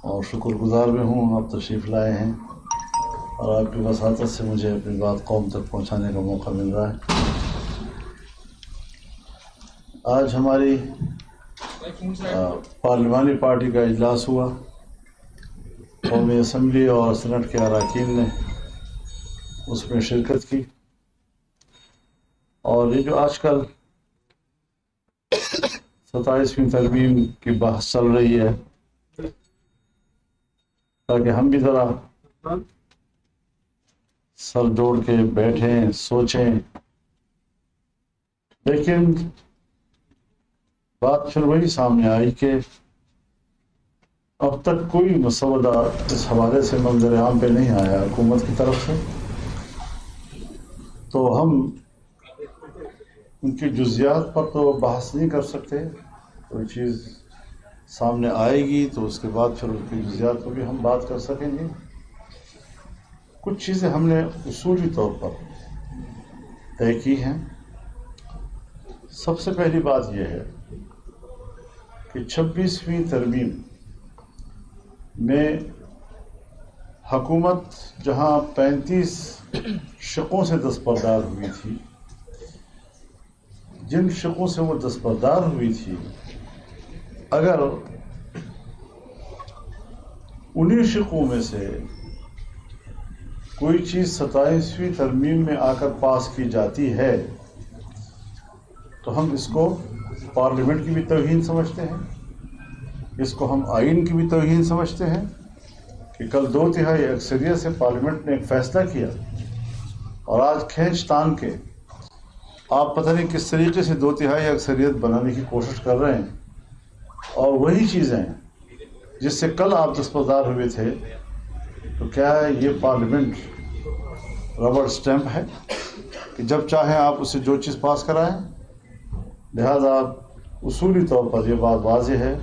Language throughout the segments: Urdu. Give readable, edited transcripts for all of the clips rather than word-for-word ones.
اور شکر گزار بھی ہوں آپ تشریف لائے ہیں اور آپ کی وساطت سے مجھے اپنی بات قوم تک پہنچانے کا موقع مل رہا ہے۔ آج ہماری پارلیمانی پارٹی کا اجلاس ہوا، قومی اسمبلی اور سینٹ کے اراکین نے اس میں شرکت کی، اور یہ جو آج کل 27ویں ترمیم کی بحث چل رہی ہے، تاکہ ہم بھی ذرا سر جوڑ کے بیٹھیں سوچیں، لیکن بات پھر وہی سامنے آئی کہ اب تک کوئی مسودہ اس حوالے سے منظر عام پہ نہیں آیا حکومت کی طرف سے، تو ہم ان کی جزیات پر تو بحث نہیں کر سکتے۔ کوئی چیز سامنے آئے گی تو اس کے بعد پھر ان کی جزیات پر بھی ہم بات کر سکیں گے۔ کچھ چیزیں ہم نے اصولی طور پر طے کی ہیں۔ سب سے پہلی بات یہ ہے کہ 26ویں ترمیم میں حکومت جہاں 35 شقوں سے دستبردار ہوئی تھی، جن شقوں سے وہ دستبردار ہوئی تھی، اگر انہی شقوں میں سے کوئی چیز 27ویں ترمیم میں آ کر پاس کی جاتی ہے تو ہم اس کو پارلیمنٹ کی بھی توہین سمجھتے ہیں، اس کو ہم آئین کی بھی توہین سمجھتے ہیں کہ کل 2/3 اکثریت سے پارلیمنٹ نے ایک فیصلہ کیا اور آج کھینچ تان کے آپ پتہ نہیں کس طریقے سے 2/3 اکثریت بنانے کی کوشش کر رہے ہیں، اور وہی چیزیں جس سے کل آپ دستبردار ہوئے تھے، تو کیا یہ پارلیمنٹ ربڑ سٹیمپ ہے کہ جب چاہیں آپ اسے جو چیز پاس کرائیں؟ لہذا اصولی طور پر یہ بات واضح ہے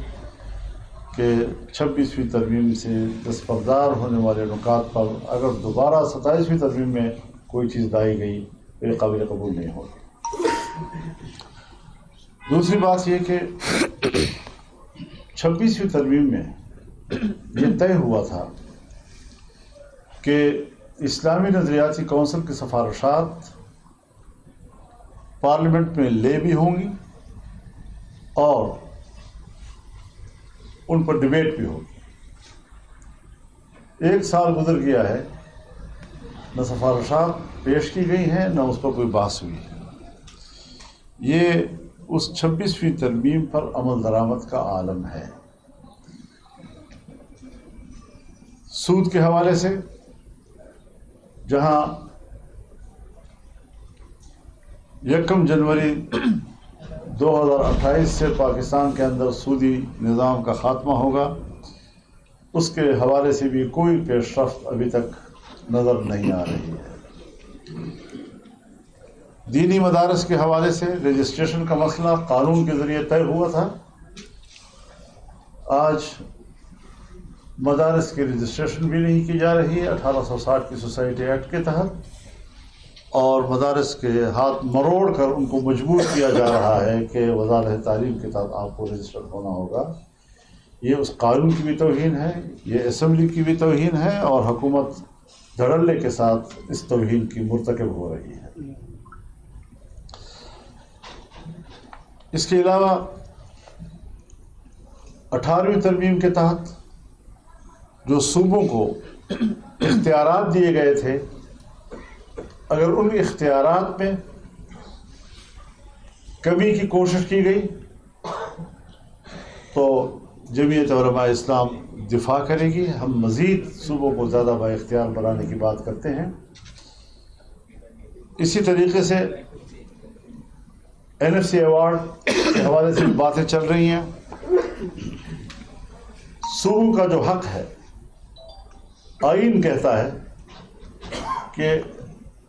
کہ 26ویں ترمیم سے دستبردار ہونے والے نکات پر اگر دوبارہ 27ویں ترمیم میں کوئی چیز لائی گئی تو یہ قابل قبول نہیں ہوگی۔ دوسری بات یہ کہ 26ویں ترمیم میں یہ طے ہوا تھا کہ اسلامی نظریاتی کونسل کی سفارشات پارلیمنٹ میں لے بھی ہوں گی اور ان پر ڈبیٹ بھی ہوگی۔ 1 سال گزر گیا ہے، نہ سفارشات پیش کی گئی ہیں نہ اس پر کوئی بحث ہوئی ہے۔ یہ اس 26ویں ترمیم پر عمل درآمد کا عالم ہے۔ سود کے حوالے سے جہاں 1 جنوری 2028 سے پاکستان کے اندر سودی نظام کا خاتمہ ہوگا، اس کے حوالے سے بھی کوئی پیش رفت ابھی تک نظر نہیں آ رہی ہے۔ دینی مدارس کے حوالے سے رجسٹریشن کا مسئلہ قانون کے ذریعے طے ہوا تھا، آج مدارس کی رجسٹریشن بھی نہیں کی جا رہی ہے 1860 کی سوسائٹی ایکٹ کے تحت، اور مدارس کے ہاتھ مروڑ کر ان کو مجبور کیا جا رہا ہے کہ وزارت تعلیم کے تحت آپ کو رجسٹر ہونا ہوگا۔ یہ اس قانون کی بھی توہین ہے، یہ اسمبلی کی بھی توہین ہے، اور حکومت دھڑلے کے ساتھ اس توہین کی مرتکب ہو رہی ہے۔ اس کے علاوہ 18ویں ترمیم کے تحت جو صوبوں کو اختیارات دیے گئے تھے، اگر ان اختیارات میں کمی کی کوشش کی گئی تو جمعیت علماء اسلام دفاع کرے گی۔ ہم مزید صوبوں کو زیادہ با اختیار بنانے کی بات کرتے ہیں۔ اسی طریقے سے NFC ایوارڈ کے حوالے سے بھی باتیں چل رہی ہیں۔ صوبوں کا جو حق ہے، آئین کہتا ہے کہ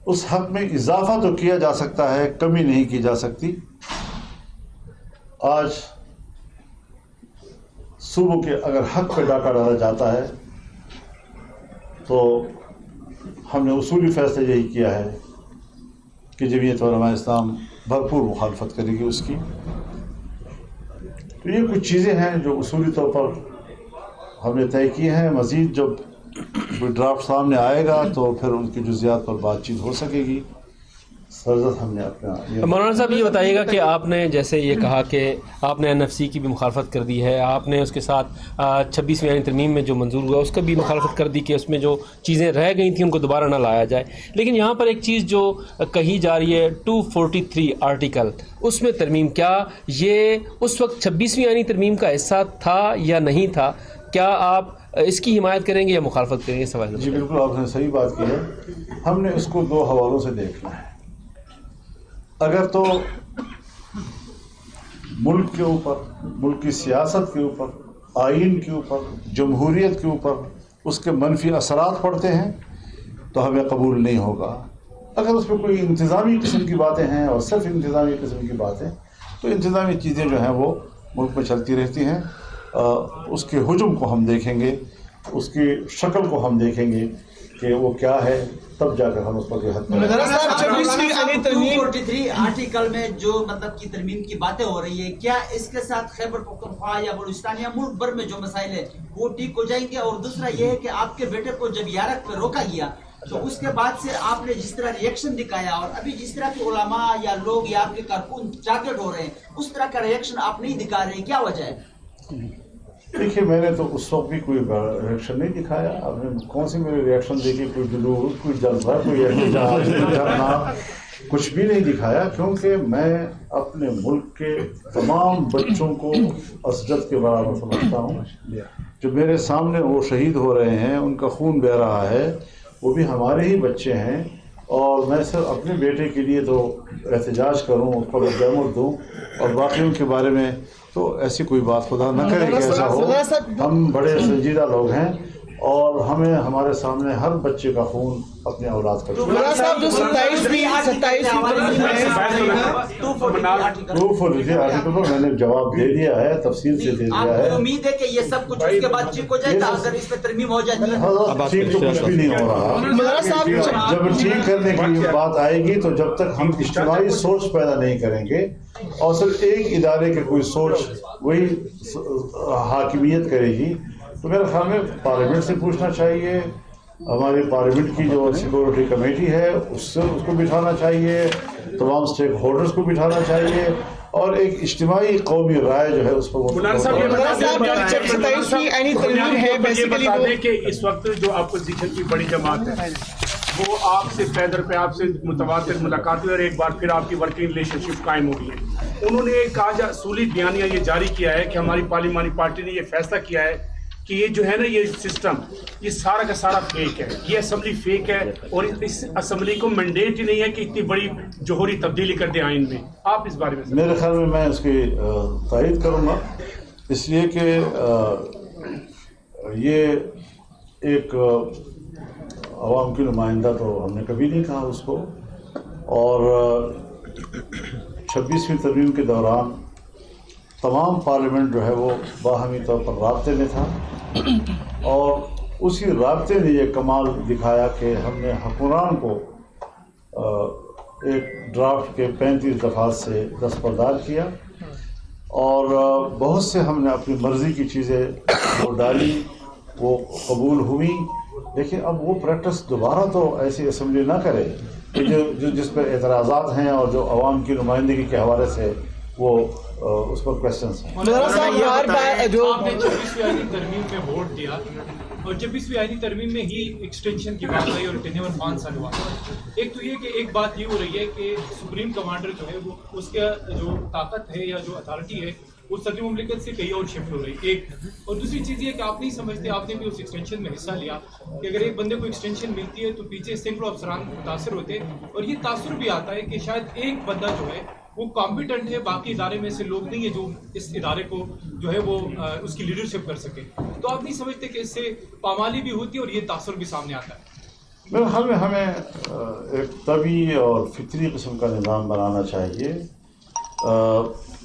اس حق میں اضافہ تو کیا جا سکتا ہے، کمی نہیں کی جا سکتی۔ آج صوبوں کے اگر حق پہ ڈاکہ ڈالا جاتا ہے تو ہم نے اصولی فیصلہ یہی کیا ہے کہ جمعیت علماء اسلام بھرپور مخالفت کرے گی اس کی۔ تو یہ کچھ چیزیں ہیں جو اصولی طور پر ہم نے طے کی ہے. مزید جب کوئی ڈرافٹ سامنے آئے گا تو پھر ان کی جزیات پر بات چیت ہو سکے گی. سرزد ہم نے اپنا مولانا صاحب یہ بتائیے گا کہ آپ نے جیسے یہ کہا کہ آپ نے NFC کی بھی مخالفت کر دی ہے, آپ نے اس کے ساتھ 26ویں آئینی ترمیم میں جو منظور ہوا اس کا بھی مخالفت کر دی کہ اس میں جو چیزیں رہ گئی تھیں ان کو دوبارہ نہ لایا جائے. لیکن یہاں پر ایک چیز جو کہی جا رہی ہے 243 آرٹیکل, اس میں ترمیم, کیا یہ اس وقت 26ویں آئینی ترمیم کا حصہ تھا یا نہیں تھا؟ کیا آپ اس کی حمایت کریں گے یا مخالفت کریں گے؟ سوال. جی بالکل آپ نے صحیح بات کی ہے. ہم نے اس کو دو حوالوں سے دیکھنا ہے. اگر تو ملک کے اوپر, ملک کی سیاست کے اوپر, آئین کے اوپر, جمہوریت کے اوپر اس کے منفی اثرات پڑتے ہیں تو ہمیں قبول نہیں ہوگا. اگر اس میں کوئی انتظامی قسم کی باتیں ہیں اور صرف انتظامی قسم کی باتیں, تو انتظامی چیزیں جو ہیں وہ ملک میں چلتی رہتی ہیں. اس کے حجم کو ہم دیکھیں گے, اس کی شکل کو ہم دیکھیں گے کہ وہ کیا ہے, تب جا کر ہم اس پر جو حد آرٹیکل میں جو مطلب کی ترمیم کی باتیں ہو رہی ہے, کیا اس کے ساتھ خیبر پختونخوا یا بلوچستان یا ملک بھر میں جو مسائل ہیں وہ ٹھیک ہو جائیں گے؟ اور دوسرا یہ ہے کہ آپ کے بیٹے کو جب یارک پہ روکا گیا تو اس کے بعد سے آپ نے جس طرح ریئیکشن دکھایا, اور ابھی جس طرح کے علماء یا لوگ یا آپ کے کارکن جاکٹ ہو رہے ہیں, اس طرح کا ریئیکشن آپ نہیں دکھا رہے ہیں, کیا وجہ ہے؟ دیکھیے, میں نے تو اس وقت بھی کوئی ریئیکشن نہیں دکھایا. آپ نے کون سی میرے ریئیکشن دیکھی؟ کوئی جلوس, کوئی جلوہ, کوئی احتجاج, کوئی دھرنا, کچھ بھی نہیں دکھایا. کیونکہ میں اپنے ملک کے تمام بچوں کو اسجد کے برابر سمجھتا ہوں. جو میرے سامنے وہ شہید ہو رہے ہیں, ان کا خون بہہ رہا ہے, وہ بھی ہمارے ہی بچے ہیں. اور میں صرف اپنے بیٹے کے لیے تو احتجاج کروں, اس پر ردعمل دوں, اور باقیوں کے بارے میں تو ایسی کوئی بات خدا نہ کرے کہ ایسا ہو. ہم بڑے سنجیدہ لوگ ہیں اور ہمیں ہمارے سامنے ہر بچے کا خون اپنے اولاد کا. آرٹیکل پر میں نے جواب دے دیا ہے, تفصیل سے دے دیا ہے. امید ہے کہ یہ سب کچھ اس کے بعد ٹھیک ہو جائے گا اگر اس پہ ترمیم ہو جاتی ہے. ٹھیک تو کچھ بھی نہیں ہو رہا. جب ٹھیک کرنے کی بات آئے گی تو جب تک ہم اجتماعی سوچ پیدا نہیں کریں گے اور صرف ایک ادارے کے کوئی سوچ وہی حاکمیت کرے گی, تو میرے خیال میں پارلیمنٹ سے پوچھنا چاہیے, ہماری پارلیمنٹ کی جو سیکورٹی کمیٹی ہے اس کو بٹھانا چاہیے, تمام اسٹیک ہولڈرز کو بٹھانا چاہیے, اور ایک اجتماعی قومی رائے جو ہے اس پر بتا دیں کہ اس وقت جو اپوزیشن کی بڑی جماعت ہے وہ آپ سے پیدر پہ آپ سے متواتر ملاقات ہوئی اور ایک بار پھر آپ کی ورکنگ ریلیشن شپ قائم ہو گئی ہے. انہوں نے ایک آج اصولی بیانیہ یہ جاری کیا ہے کہ ہماری پارلیمانی پارٹی نے یہ فیصلہ کیا ہے کہ یہ جو ہے نا یہ سسٹم یہ سارا کا سارا فیک ہے, یہ اسمبلی فیک ہے, اور اس اسمبلی کو مینڈیٹ ہی نہیں ہے کہ اتنی بڑی جوہری تبدیلی کر دے آئین میں. آپ اس بارے میں میرے خیال میں اس کی تائید کروں گا, اس لیے کہ یہ ایک عوام کی نمائندہ تو ہم نے کبھی نہیں کہا اس کو, اور 26ویں ترمیم کے دوران تمام پارلیمنٹ جو ہے وہ باہمی طور پر رابطے میں تھا, اور اسی رابطے نے یہ کمال دکھایا کہ ہم نے حکمران کو ایک ڈرافٹ کے 35 دفعات سے دستبردار کیا, اور بہت سے ہم نے اپنی مرضی کی چیزیں وہ ڈالی, وہ قبول ہوئی. دیکھیں, اب وہ پریکٹس دوبارہ تو ایسی اسمبلی نہ کرے کہ جو جس پر اعتراضات ہیں اور جو عوام کی نمائندگی کے حوالے سے وہ اس پر کوشچنس ہیں. آپ نے 26ویں آئینی ترمیم میں ووٹ دیا اور 26ویں آئینی ترمیم میں ہی ایکسٹینشن کی بات آئی اور ٹینیور 5 سال ہوا. ایک تو یہ کہ ایک بات یہ ہو رہی ہے کہ سپریم کمانڈر جو ہے وہ اس کا جو طاقت ہے یا جو اتھارٹی ہے وہ صدر مملکت سے کہیں اور شفٹ ہو رہی ہے ایک. اور دوسری چیز یہ کہ آپ نہیں سمجھتے, آپ نے بھی اس ایکسٹینشن میں حصہ لیا, کہ اگر ایک بندے کو ایکسٹینشن ملتی ہے تو پیچھے سینکڑوں افسران متاثر ہوتے ہیں, اور یہ تاثر بھی آتا ہے کہ شاید ایک بندہ جو ہے وہ کمپیٹنٹ ہے, باقی ادارے میں سے لوگ نہیں ہے جو اس ادارے کو جو ہے وہ اس کی لیڈرشپ کر سکے. تو آپ نہیں سمجھتے کہ اس سے پامالی بھی ہوتی ہے اور یہ تاثر بھی سامنے آتا ہے؟ میرے خیال میں ہمیں ایک طبیعی اور فطری قسم کا نظام بنانا چاہیے.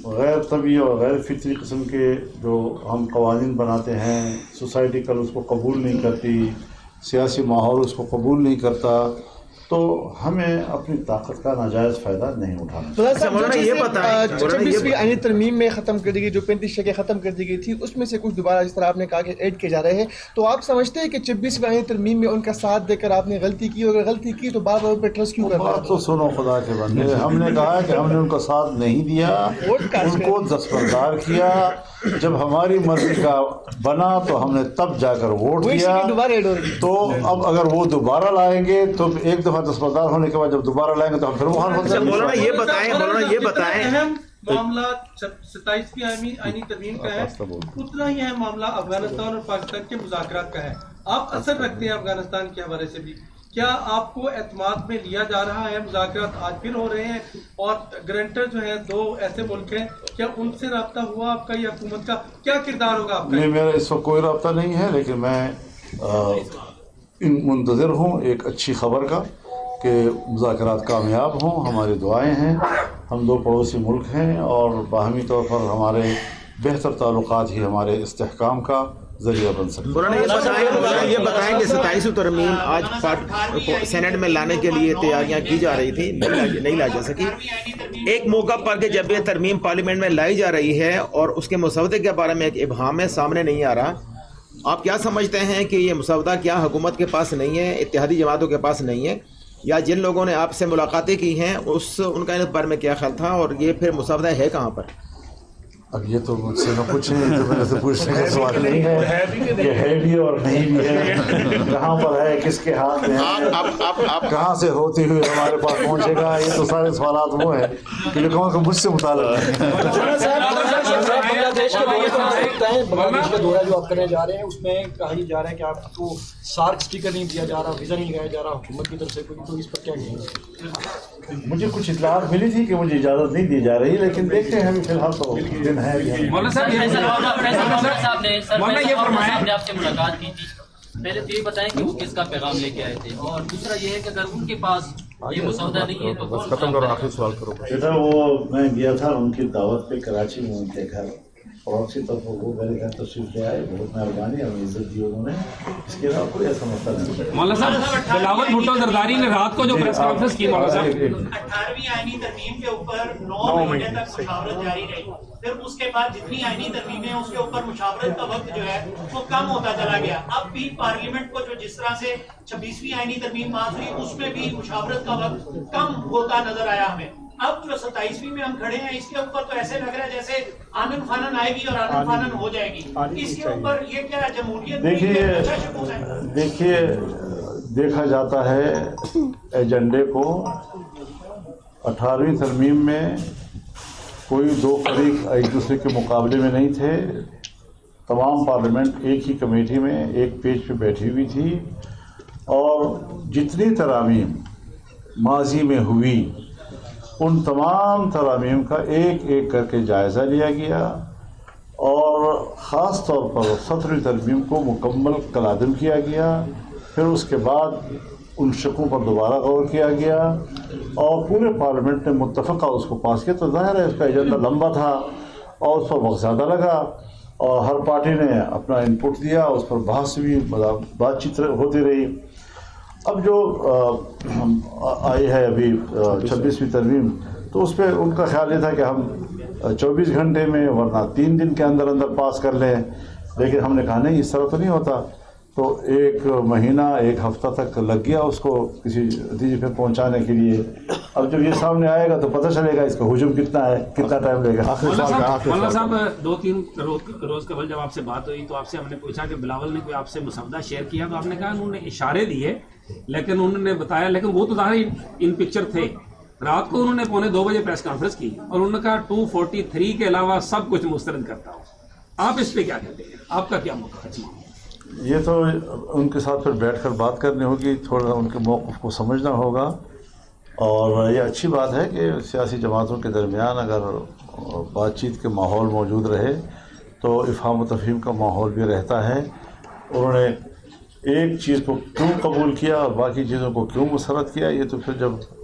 غیر طبیعی اور غیر فطری قسم کے جو ہم قوانین بناتے ہیں, سوسائٹی کل اس کو قبول نہیں کرتی, سیاسی ماحول اس کو قبول نہیں کرتا, تو ہمیں اپنی طاقت کا ناجائز فائدہ نہیں اٹھانا چاہیے۔ اچھا مولانا یہ بتائیں، 26ویں آئینی ترمیم میں ختم کر دی گئی، جو 35 شقیں ختم کر دی گئی تھی، اس میں سے کچھ دوبارہ جس طرح آپ نے کہا کہ ایڈ کیے جا رہے ہیں، تو آپ سمجھتے ہیں کہ 26ویں آئینی ترمیم میں ان کا ساتھ دے کر آپ نے غلطی کی، اور اگر غلطی کی تو بار بار ان پہ ٹرسٹ کیوں کر رہے بات تو سنو خدا کے بندے، ہم نے کہا کہ ہم نے ان کا ساتھ نہیں دیا، ان کو دستبردار کیا، جب ہماری مرضی کا بنا تو ہم نے تب جا کر ووٹ دیا۔ تو اب اگر وہ دوبارہ لائیں گے تو ایک دفعہ دستبردار ہونے کے بعد جب دوبارہ لائیں گے تو ہم پھر مخالفت کریں گے۔ مولانا یہ بتائیں اہم معاملہ 27ویں آئینی ترمیم کا ہے، اتنا ہی اہم معاملہ افغانستان اور پاکستان کے مذاکرات کا ہے۔ آپ اثر رکھتے ہیں افغانستان کے حوالے سے بھی، کیا آپ کو اعتماد میں لیا جا رہا ہے؟ مذاکرات آج پھر ہو رہے ہیں اور گرانٹر جو ہیں 2 ایسے ملک ہیں، کیا ان سے رابطہ ہوا آپ کا؟ یہ حکومت کا کیا کردار ہوگا آپ کا؟ نہیں، میرا اس وقت کوئی رابطہ نہیں ہے، لیکن میں منتظر ہوں ایک اچھی خبر کا کہ مذاکرات کامیاب ہوں۔ ہماری دعائیں ہیں، ہم 2 پڑوسی ملک ہیں اور باہمی طور پر ہمارے بہتر تعلقات ہی ہمارے استحکام کا ذریعہ بن سکتے ہیں۔ مولانا یہ بتائیں کہ 27 ترمیم آج سینٹ میں لانے کے لیے تیاریاں کی جا رہی تھی، نہیں لا جا سکی۔ ایک موقع پر کہ جب یہ ترمیم پارلیمنٹ میں لائی جا رہی ہے اور اس کے مسودے کے بارے میں ایک ابہام ہے، سامنے نہیں آ رہا، آپ کیا سمجھتے ہیں کہ یہ مسودہ کیا حکومت کے پاس نہیں ہے، اتحادی جماعتوں کے پاس نہیں ہے، یا جن لوگوں نے آپ سے ملاقاتیں کی ہیں ان کا اس بارے میں کیا خیال تھا، اور یہ پھر مسودہ ہے کہاں پر؟ اب یہ تو مجھ سے نہ پوچھیں، تو میرے سے پوچھنے کا سوال نہیں ہے کہ ہے بھی اور نہیں بھی ہے، کہاں پر ہے، کس کے ہاتھ میں ہے، آپ کہاں سے ہوتی ہوئی ہمارے پاس پہنچے گا، یہ تو سارے سوالات وہ ہیں کہ جو کہوں کہ مجھ سے متعلق ہے۔ بنگلہ دیش کا دورہ جو آپ کرنے جا رہے ہیں، اس میں کہا جا رہا ہے کہ آپ کو سارک اسٹیکر نہیں دیا جا رہا، ویزا نہیں لگایا جا رہا حکومت کی طرف سے کوئی، تو اس پر کیا کہیں گے؟ مجھے کچھ اطلاعات ملی تھی کہ مجھے اجازت نہیں دی جا رہی، لیکن دیکھتے ہیں ابھی فی الحال تو دن ہے۔ مولانا صاحب نے آپ سے ملاقات کی تھی، پہلے تو یہ بتائیں کہ وہ کس کا پیغام لے کے آئے تھے، اور دوسرا یہ ہے کہ اگر ان کے پاس یہ مسودہ نہیں ہے تو ختم کرو، آخری سوال کرو۔ بیٹا وہ میں گیا تھا ان کی دعوت پہ کراچی میں، ان کے گھر پڑوسی طرف وہ میرے گھر تشریف لے آئے، بہت مہربانی، ہمیں عزت دی انہوں نے، اس کے علاوہ کوئی ایسا مسئلہ نہیں۔ مولانا صاحب بلاول بھٹو زرداری نے رات کو جو پریس کانفرنس کی، مولانا صاحب 18ویں آئینی ترمیم کے اوپر 9 مہینے تک مشاورت جاری رہی، پھر اس کے بعد جتنی آئینی ترمیمیں ہیں اس کے اوپر مشاورت کا وقت جو ہے وہ کم ہوتا چلا گیا۔ اب بھی پارلیمنٹ کو جو جس طرح سے 26ویں آئینی ترمیم پاس ہوئی اس میں بھی مشاورت کا وقت کم ہوتا نظر آیا ہمیں۔ اب جو 27ویں میں ہم کھڑے ہیں اس کے اوپر تو ایسے لگ رہا ہے جیسے آنن فانن آئے گی اور آنن فانن ہو جائے گی، اس کے اوپر یہ کیا جمہوریت؟ دیکھیے دیکھا جاتا ہے ایجنڈے کو، 18ویں ترمیم میں کوئی 2 فریق ایک دوسرے کے مقابلے میں نہیں تھے، تمام پارلیمنٹ ایک ہی کمیٹی میں ایک پیج پہ بیٹھی ہوئی تھی، اور جتنی ترامیم ماضی میں ہوئی ان تمام ترامیم کا ایک ایک کر کے جائزہ لیا گیا، اور خاص طور پر 17ویں ترمیم کو مکمل کالعدم کیا گیا، پھر اس کے بعد ان شقوں پر دوبارہ غور کیا گیا، اور پورے پارلیمنٹ نے متفقہ اس کو پاس کیا۔ تو ظاہر ہے اس کا ایجنڈا لمبا تھا اور اس پر وقت زیادہ لگا، اور ہر پارٹی نے اپنا انپٹ دیا، اس پر بحث بھی، بات چیت ہوتی رہی۔ اب جو آئی ہے ابھی 26ویں ترمیم، تو اس پہ ان کا خیال یہ تھا کہ ہم 24 گھنٹے میں ورنہ 3 دن کے اندر اندر پاس کر لیں، لیکن ہم نے کہا نہیں، اس طرح تو نہیں ہوتا، تو 1 مہینہ 1 ہفتہ تک لگ گیا اس کو کسی نتیجے پہ پہنچانے کے لیے۔ اب جب یہ سامنے آئے گا تو پتہ چلے گا اس کا حجم کتنا ہے، کتنا ٹائم لے گا۔ مولانا صاحب 2-3 روز قبل جب آپ سے بات ہوئی تو آپ سے ہم نے پوچھا کہ بلاول نے کوئی آپ سے مسودہ شیئر کیا، تو آپ نے کہا انہوں نے اشارے دیے، لیکن انہوں نے بتایا، لیکن وہ تو ظاہر ان پکچر تھے۔ رات کو انہوں نے 1:45 بجے پریس کانفرنس کی اور انہوں نے کہا 243 کے علاوہ سب کچھ مسترد کرتا ہوں۔ آپ اس پہ کیا کہتے ہیں، آپ کا کیا موقع ہے؟ یہ تو ان کے ساتھ پھر بیٹھ کر بات کرنی ہوگی، تھوڑا ان کے موقف کو سمجھنا ہوگا، اور یہ اچھی بات ہے کہ سیاسی جماعتوں کے درمیان اگر بات چیت کے ماحول موجود رہے تو افہام و تفہیم کا ماحول بھی رہتا ہے۔ انہوں نے ایک چیز کو کیوں قبول کیا اور باقی چیزوں کو کیوں مسرت کیا، یہ تو پھر جب